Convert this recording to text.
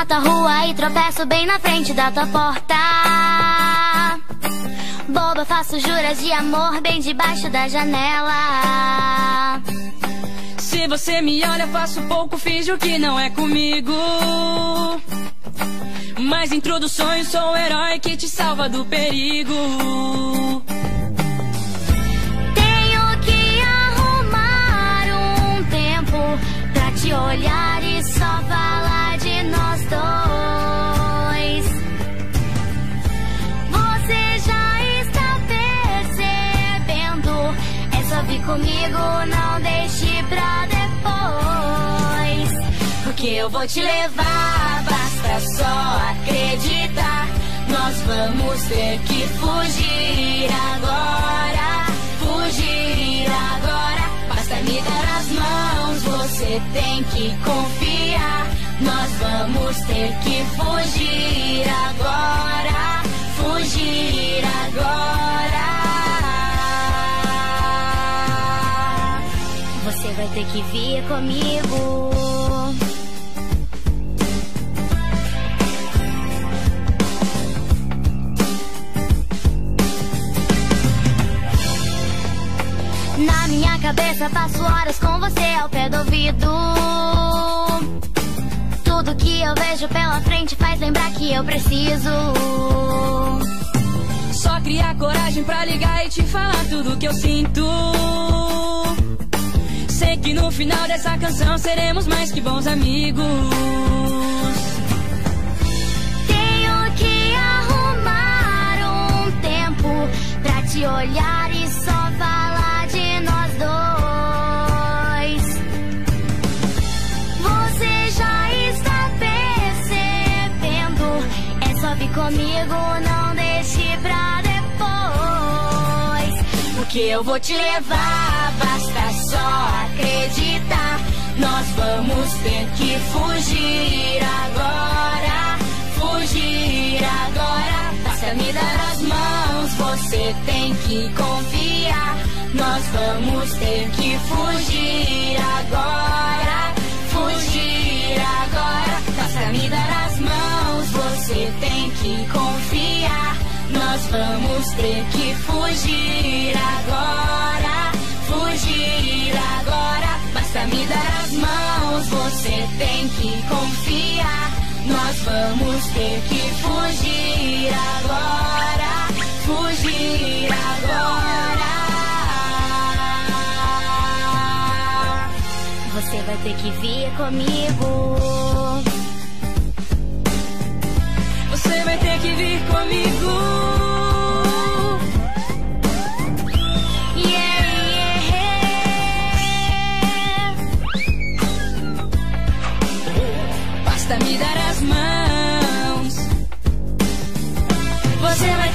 tua rua e tropeço bem na frente da tua porta. Boba, faço juras de amor bem debaixo da janela. Se você me olha, faço pouco, finjo que não é comigo. Mas dentro dos sonhos sou o herói que te salva do perigo. Tenho que arrumar um tempo pra te olhar e só falar de nós dois. Você já está percebendo? É só vir comigo, não deixe pra depois. Porque eu vou te levar, basta só acreditar. Nós vamos ter que fugir agora. Fugir agora. Basta me dar as mãos, você tem que confiar. Nós vamos ter que fugir agora. Fugir agora. Você vai ter que vir comigo. Na minha cabeça passo horas com você ao pé do ouvido. Tudo que eu vejo pela frente faz lembrar que eu preciso. Só criar coragem pra ligar e te falar tudo que eu sinto. Sei que no final dessa canção seremos mais que bons amigos. Tenho que arrumar um tempo pra te olhar e só falar de nós dois. Você já está percebendo? É só vir comigo, não deixe pra depois. Porque eu vou te levar, basta só acreditar. Nós vamos ter que fugir agora. Fugir agora. Basta me dar as mãos, você tem que confiar. Nós vamos ter que fugir agora. Fugir agora. Basta me dar as mãos, você tem que confiar. Nós vamos ter que fugir agora. Fugir agora. Basta me dar as mãos, você tem que confiar. Nós vamos ter que fugir agora. Fugir agora. Você vai ter que vir comigo. Você vai ter que vir comigo. Yeah, yeah. Basta me dar as mãos. Você vai